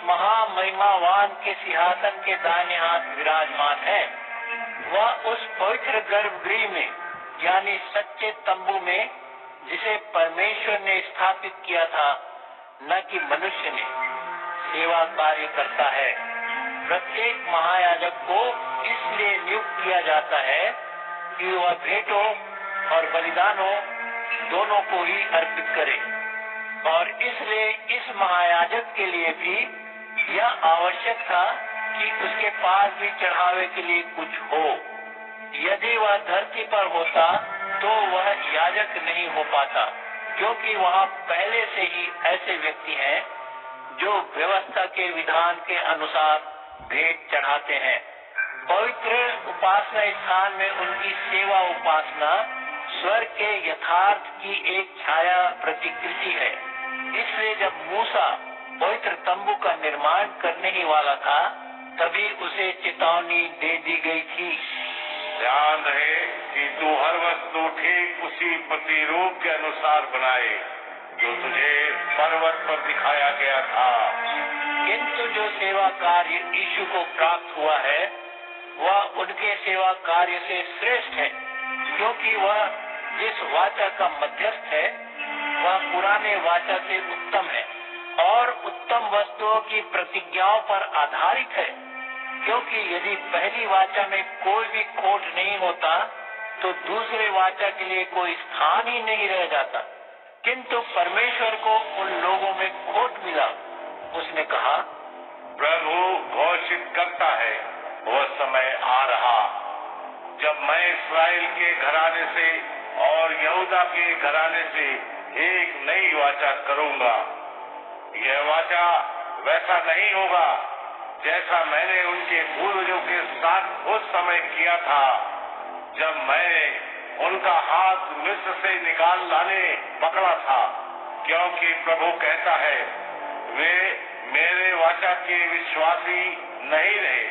महामहिमावान के सिंहासन के दाहिने हाथ विराजमान है। वह उस पवित्र गर्भगृह में यानी सच्चे तंबू में, जिसे परमेश्वर ने स्थापित किया था, न कि मनुष्य ने, सेवा कार्य करता है। प्रत्येक महायाजक को इसलिए नियुक्त किया जाता है कि वह भेंटों और बलिदानों दोनों को ही अर्पित करे, और इसलिए इस महायाजक के लिए भी यह आवश्यक था कि उसके पास भी चढ़ावे के लिए कुछ हो। यदि वह धरती पर होता तो वह याजक नहीं हो पाता, क्योंकि वहाँ पहले से ही ऐसे व्यक्ति हैं जो व्यवस्था के विधान के अनुसार भेंट चढ़ाते हैं। पवित्र उपासना स्थान में उनकी सेवा उपासना स्वर्ग के यथार्थ की एक छाया प्रतिकृति है। इसलिए जब मूसा पवित्र तंबू का निर्माण करने ही वाला था, तभी उसे चेतावनी दे दी गई थी। ध्यान रहे कि तू हर वस्तु ठीक उसी प्रतिरूप के अनुसार बनाए जो तुझे पर्वत पर दिखाया गया था। किंतु जो सेवा कार्य यीशु को प्राप्त हुआ है, वह उनके सेवा कार्य से श्रेष्ठ है, क्योंकि वह जिस वाचा का मध्यस्थ है, वह पुराने वाचा से उत्तम है और उत्तम वस्तुओं की प्रतिज्ञाओं पर आधारित है। क्योंकि यदि पहली वाचा में कोई भी खोट नहीं होता, तो दूसरे वाचा के लिए कोई स्थान ही नहीं रह जाता। किंतु परमेश्वर को उन लोगों में खोट मिला। उसने कहा, प्रभु घोषित करता है, वह समय आ रहा जब मैं इस्राएल के घराने से और यहूदा के घराने से एक नई वाचा करूंगा। यह वाचा वैसा नहीं होगा जैसा मैंने उनके पूर्वजों के साथ उस समय किया था, जब मैंने उनका हाथ मिस्र से निकाल लाने पकड़ा था। क्योंकि प्रभु कहता है, वे मेरे वाचा के विश्वासी नहीं रहे,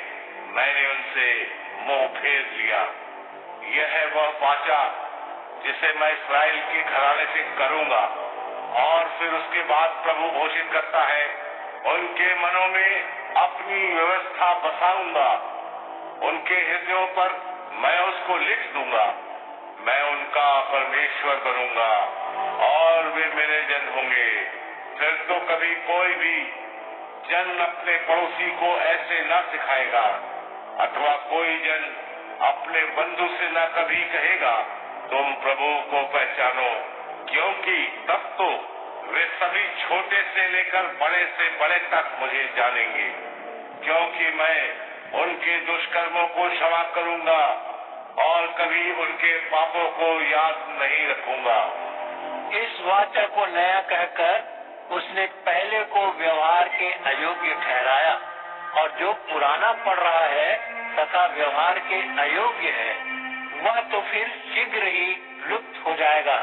मैंने उनसे मुंह फेर लिया। यह है वह वाचा जिसे मैं इस्राएल के घराने से करूंगा। और फिर उसके बाद प्रभु घोषित करता है, उनके मनों में अपनी व्यवस्था बसाऊंगा, उनके हृदयों पर मैं उसको लिख दूंगा। मैं उनका परमेश्वर बनूंगा और वे मेरे जन होंगे। फिर तो कभी कोई भी जन अपने पड़ोसी को ऐसे न सिखाएगा, अथवा कोई जन अपने बंधु से न कभी कहेगा, तुम प्रभु को पहचानो, क्योंकि तब तो वे सभी छोटे से लेकर बड़े से बड़े तक मुझे जानेंगे। क्योंकि मैं उनके दुष्कर्मों को क्षमा करूंगा और कभी उनके पापों को याद नहीं रखूंगा। इस वाचा को नया कहकर उसने पहले को व्यवहार के अयोग्य ठहराया, और जो पुराना पड़ रहा है तथा व्यवहार के अयोग्य है, वह तो फिर शीघ्र ही लुप्त हो जाएगा।